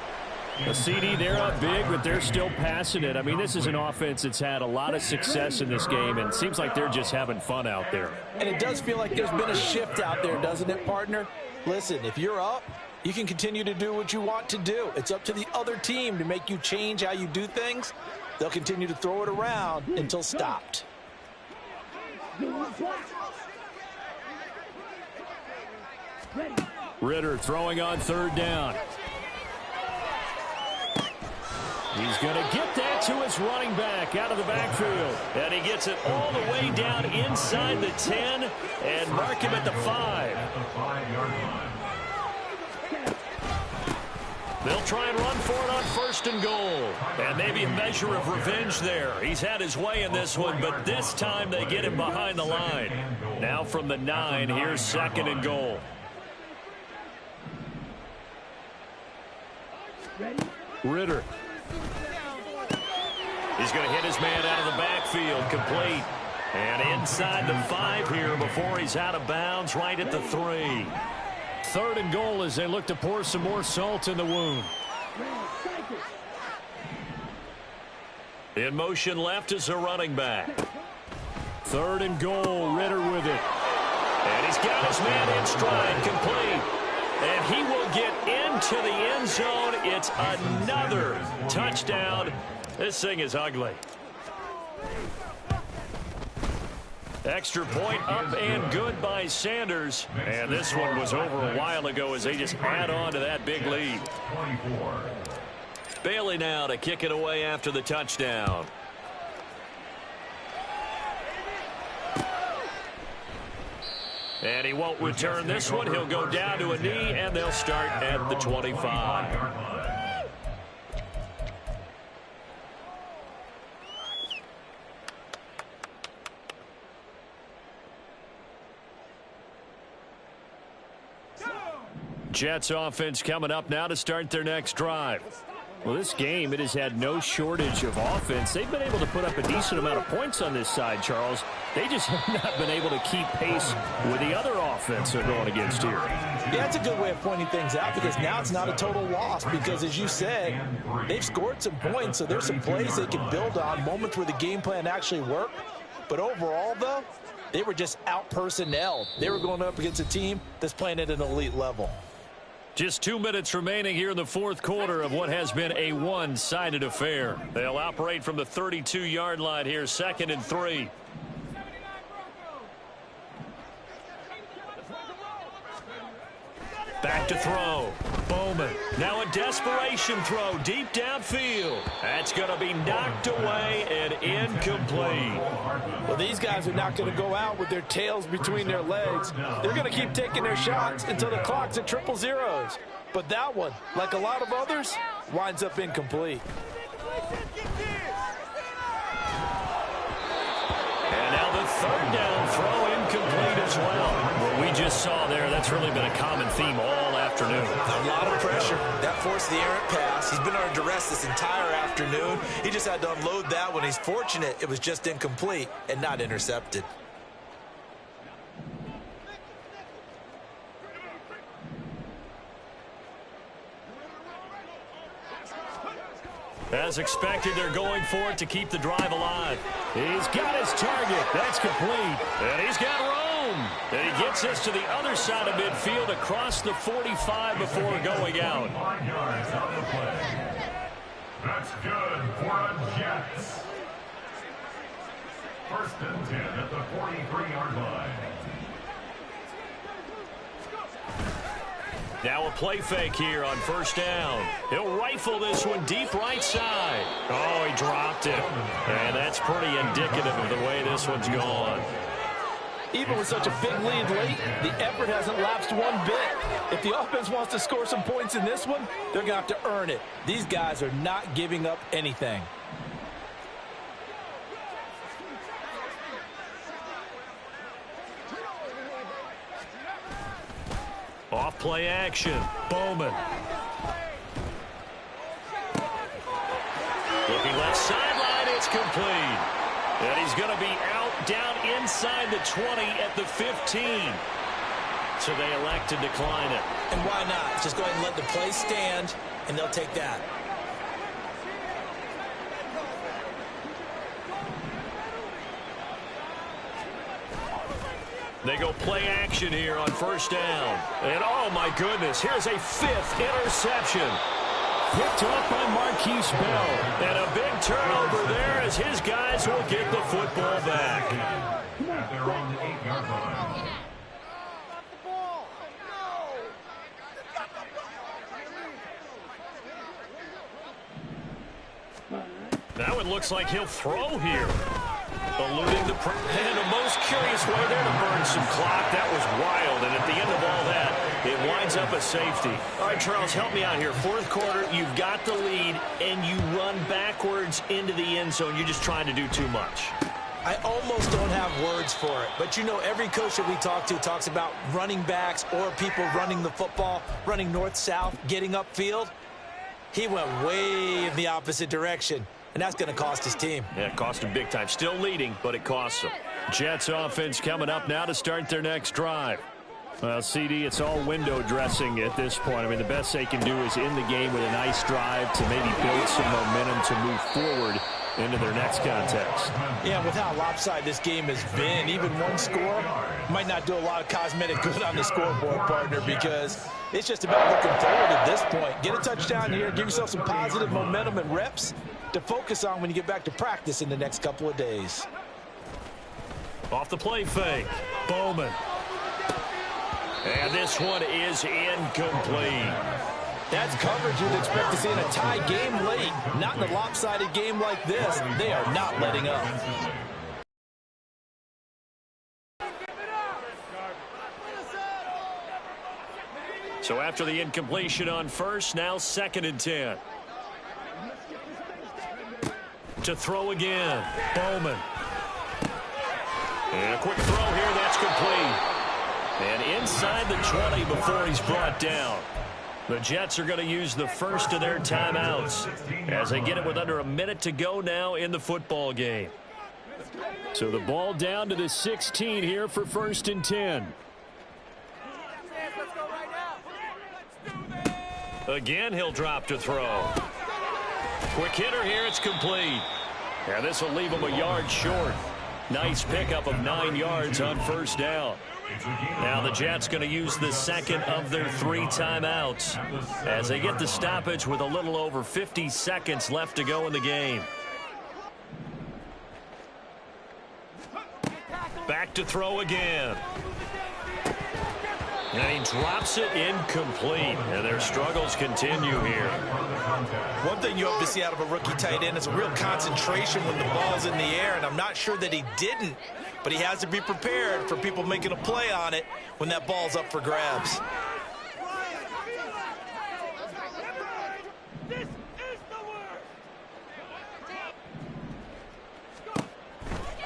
A CD, they're up big, but they're still passing it. I mean, this is an offense that's had a lot of success in this game, and it seems like they're just having fun out there. And it does feel like there's been a shift out there, doesn't it, partner? Listen, if you're up, you can continue to do what you want to do. It's up to the other team to make you change how you do things. They'll continue to throw it around until stopped. Ritter throwing on 3rd down. He's going to get that to his running back out of the backfield. And he gets it all the way down inside the 10 and mark him at the 5. At the 5-yard line. They'll try and run for it on 1st and goal. And maybe a measure of revenge there. He's had his way in this one, but this time they get him behind the line. Now from the 9, here's 2nd and goal. Ritter. He's going to hit his man out of the backfield, complete. And inside the 5 here before he's out of bounds, right at the 3. 3rd and goal as they look to pour some more salt in the wound. In motion left is a running back. 3rd and goal, Ritter with it. And he's got his man in stride, complete. And he will get into the end zone. It's another touchdown. This thing is ugly. Extra point up and good by Sanders. And this one was over a while ago as they just add on to that big lead. 24. Bailey now to kick it away after the touchdown. And he won't return this one. He'll go down to a knee, and they'll start at the 25. Jets offense coming up now to start their next drive. Well, this game, it has had no shortage of offense. They've been able to put up a decent amount of points on this side, Charles. They just have not been able to keep pace with the other offense they're going against here. Yeah, that's a good way of pointing things out because now it's not a total loss because, as you said, they've scored some points, so there's some plays they can build on, moments where the game plan actually worked. But overall, though, they were just out-personnelled. They were going up against a team that's playing at an elite level. Just 2 minutes remaining here in the 4th quarter of what has been a one-sided affair. They'll operate from the 32-yard line here, 2nd and 3. Back to throw. Bowman. Now a desperation throw deep downfield. That's going to be knocked away and incomplete. Well, these guys are not going to go out with their tails between their legs. They're going to keep taking their shots until the clock's at 000. But that one, like a lot of others, winds up incomplete. And now the 3rd down throw incomplete as well. What we just saw there, that's really been a common theme all afternoon. A lot of pressure. That forced the errant pass. He's been under duress this entire afternoon. He just had to unload that one. He's fortunate it was just incomplete and not intercepted. As expected, they're going for it to keep the drive alive. He's got his target. That's complete. And he's got room. And he gets us to the other side of midfield across the 45 before going out. 5 yards on the play. That's good for a Jets. First and 10 at the 43-yard line. Now a play fake here on first down. He'll rifle this one deep right side. Oh, he dropped it. And that's pretty indicative of the way this one's gone. Even with such a big lead late, the effort hasn't lapsed one bit. If the offense wants to score some points in this one, they're going to have to earn it. These guys are not giving up anything. Off play action. Bowman. Looking left sideline. It's complete. And he's going to be out down inside the 20 at the 15. So they elect to decline it. And why not? Just go ahead and let the play stand, and they'll take that. They go play action here on first down. And, oh, my goodness, here's a 5th interception. Picked up by Marquise Bell. And a big turnover there as his guys will get the football back. At their own 8-yard line. Now it looks like he'll throw here. Eluding the and the most curious way there to burn some clock. That was wild, and at the end of all that, it winds up a safety. All right, Charles, help me out here. Fourth quarter, you've got the lead, and you run backwards into the end zone. You're just trying to do too much. I almost don't have words for it, but you know every coach that we talk to talks about running backs or people running the football, running north-south, getting upfield. He went way in the opposite direction. And that's going to cost his team. Yeah, it cost him big time. Still leading, but it costs him. Jets offense coming up now to start their next drive. Well, CD, it's all window dressing at this point. I mean, the best they can do is in the game with a nice drive to maybe build some momentum to move forward into their next contest. Yeah, with how lopsided this game has been, even one score might not do a lot of cosmetic good on the scoreboard, partner, because it's just about looking forward at this point. Get a touchdown here, give yourself some positive momentum and reps to focus on when you get back to practice in the next couple of days. Off the play fake, Bowman. And this one is incomplete. That's coverage you'd expect to see in a tie game late. Not in a lopsided game like this. They are not letting up. So after the incompletion on first, now 2nd and 10. To throw again, Bowman. And a quick throw here, that's complete. And inside the 20 before he's brought down. The Jets are going to use the first of their timeouts as they get it with under a minute to go now in the football game. So the ball down to the 16 here for 1st and 10. Again, he'll drop to throw. Quick hitter here, it's complete. And this will leave him a yard short. Nice pickup of 9 yards on first down. Now the Jets going to use the second of their 3 timeouts as they get the stoppage with a little over 50 seconds left to go in the game. Back to throw again. And he drops it incomplete. And their struggles continue here. One thing you hope to see out of a rookie tight end is a real concentration when the ball's in the air, and I'm not sure that he didn't, but he has to be prepared for people making a play on it when that ball's up for grabs.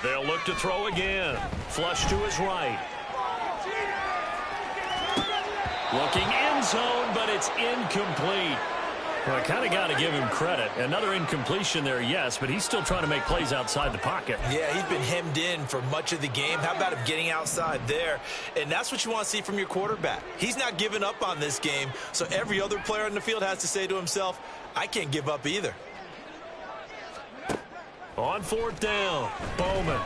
They'll look to throw again. Flush to his right. Looking end zone, but it's incomplete. Well, I kind of got to give him credit. Another incompletion there, yes, but he's still trying to make plays outside the pocket. Yeah, he's been hemmed in for much of the game. How about him getting outside there? And that's what you want to see from your quarterback. He's not giving up on this game, so every other player on the field has to say to himself, I can't give up either. On fourth down, Bowman.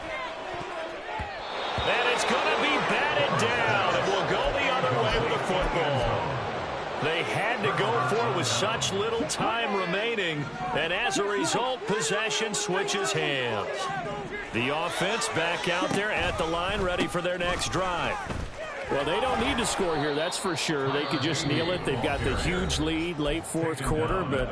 And it's going to be batted down, and we'll go the other way with the football. They had to go for it with such little time remaining, and as a result, possession switches hands. The offense back out there at the line, ready for their next drive. Well, they don't need to score here, that's for sure. They could just kneel it. They've got the huge lead late fourth quarter, but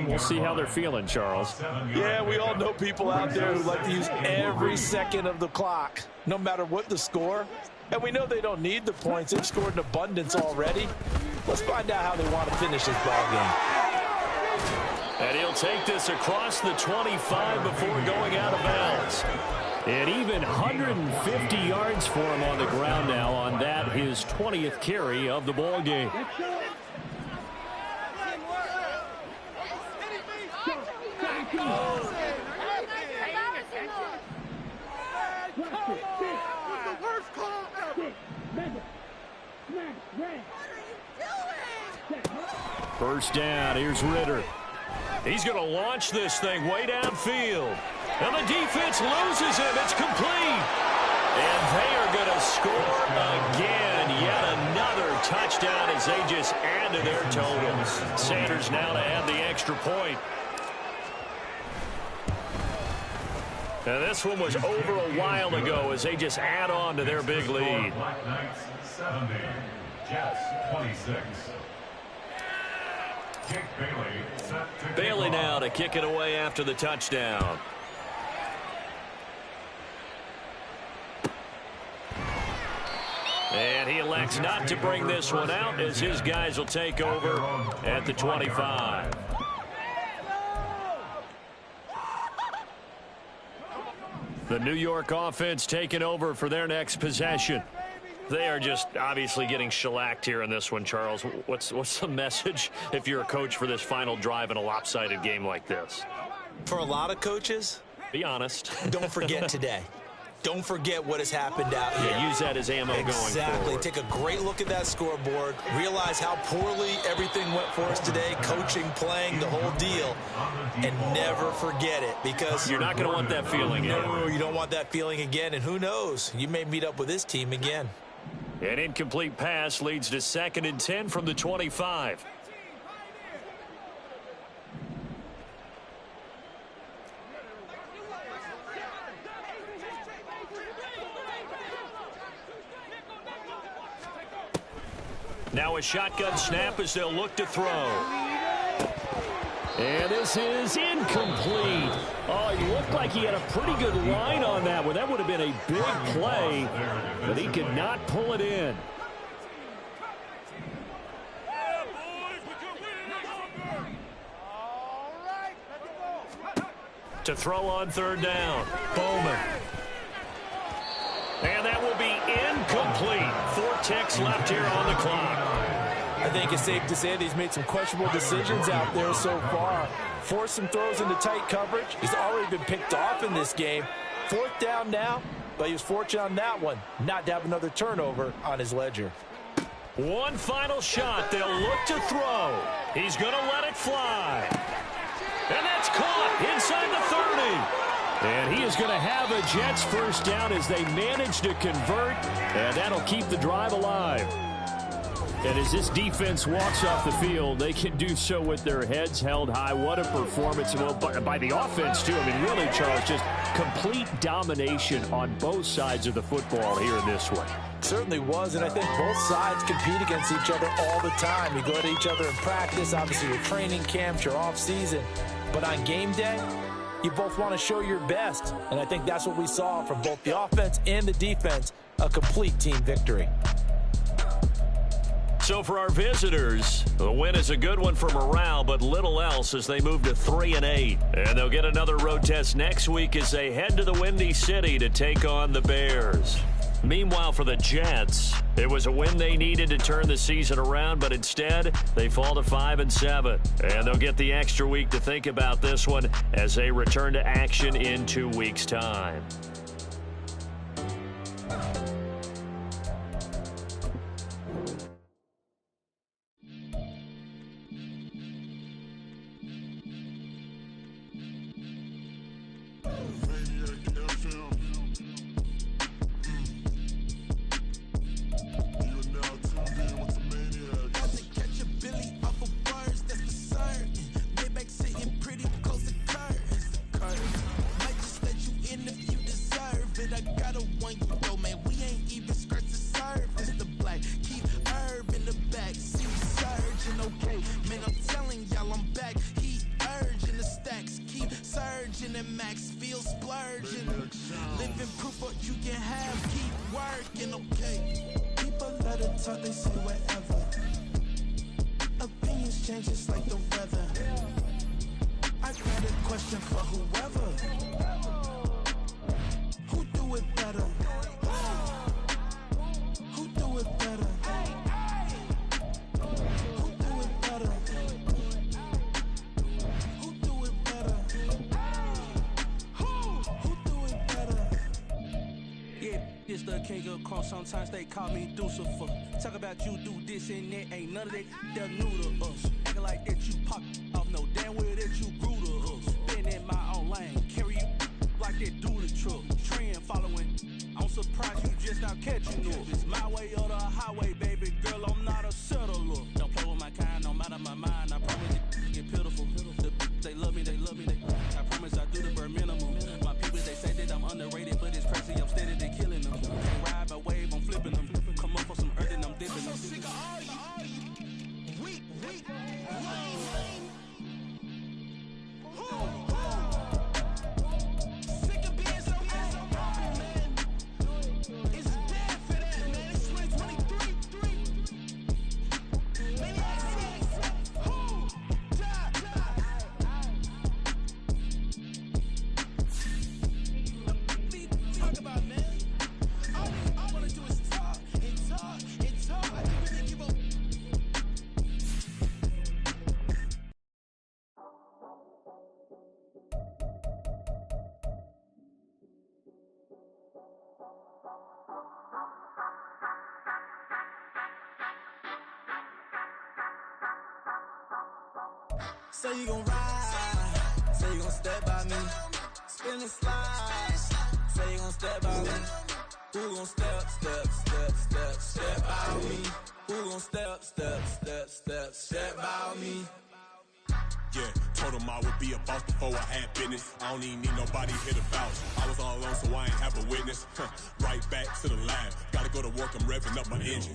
we'll see how they're feeling, Charles. Yeah, we all know people out there who like to use every second of the clock, no matter what the score. And we know they don't need the points. They've scored in abundance already. Let's find out how they want to finish this ball game. And he'll take this across the 25 before going out of bounds. And even 150 yards for him on the ground now on that, his 20th carry of the ball game. First down, here's Ritter. He's going to launch this thing way downfield. And the defense loses him. It's complete. And they are going to score again. Yet another touchdown as they just add to their totals. Sanders now to add the extra point. And this one was over a while ago as they just add on to their big lead. Black Knights 70, Jets 26. Jake Bailey set to Bailey now to kick it away after the touchdown. And he elects not to bring this one out as his guys will take over at the 25. The New York offense taking over for their next possession. They are just obviously getting shellacked here in this one, Charles. What's the message if you're a coach for this final drive in a lopsided game like this? For a lot of coaches, be honest. Don't forget today. Don't forget what has happened out here. Yeah, use that as ammo going forward. Exactly. Take a great look at that scoreboard. Realize how poorly everything went for us today. Coaching, playing, the whole deal. And never forget it because you're not going to want that feeling again. No, you don't want that feeling again. And who knows? You may meet up with this team again. An incomplete pass leads to 2nd and 10 from the 25. Now a shotgun snap as they'll look to throw. And this is incomplete. Oh, he looked like he had a pretty good line on that one. That would have been a big play, but he could not pull it in. To throw on 3rd down, Bowman. And that will be incomplete. 4 ticks left here on the clock. I think it's safe to say that he's made some questionable decisions out there so far. Forced some throws into tight coverage. He's already been picked off in this game. 4th down now, but he was fortunate on that one not to have another turnover on his ledger. One final shot. They'll look to throw. He's going to let it fly. And that's caught inside the 30. And he is going to have a Jets first down as they manage to convert, and that'll keep the drive alive. And as this defense walks off the field, they can do so with their heads held high. What a performance by the offense, too. I mean, really, Charles, just complete domination on both sides of the football here in this one. Certainly was, and I think both sides compete against each other all the time. You go at each other in practice, obviously your training camps, your off-season. But on game day, you both want to show your best, and I think that's what we saw from both the offense and the defense, a complete team victory. So for our visitors, the win is a good one for morale, but little else as they move to 3-8. And they'll get another road test next week as they head to the Windy City to take on the Bears. Meanwhile, for the Jets, it was a win they needed to turn the season around, but instead, they fall to 5-7. And they'll get the extra week to think about this one as they return to action in 2 weeks' time. I got a one you know, man. We ain't even skirts to serve. It's the black. Keep herb in the back. See surging, okay. Man, I'm telling y'all I'm back. He urging the stacks. Keep surging and max feel splurging. Living proof what you can have. Keep working, okay. People let it talk, they say whatever. Opinions change just like the weather. I got a question for whoever. Who do it better? Who do it better? Who do it better? Who do it better? Who do it better? Yeah, it's the king of crunk. Sometimes they call me Lucifer. Talk about you do this and that. Ain't none of that. They're new to us. Acting like that you pop off. No damn well that you grew to us. Been in my own lane. Carry you like that do the truck. Trend following. I'm surprised you just not catching up. It's my way or the highway, baby girl. I'm not a settler. Don't play with my kind. No matter my mind. I promise it get pitiful. They love me. I promise I do the bare minimum. My people, they say that I'm underrated, but it's crazy. I'm steady, they killing them. Can't ride my wave, I'm flipping them. Come up for some earth and I'm dipping them. Sick of all you weak, lame. Sick of being so man. It's dead for that, man. It's 2023. Maniacs. Who? Talk about, man. All I wanna do is talk and talk and talk. I don't really give a. Say you gon' ride, say you gon' step by me, spin and slide, say you gon' step by me. Who gon' step by me? Who gon' step by me? Yeah, told him I would be a boss before I had business. I don't even need nobody here to vouch. I was all alone, so I ain't have a witness. Right back to the lab. Gotta go to work, I'm revving up my engine.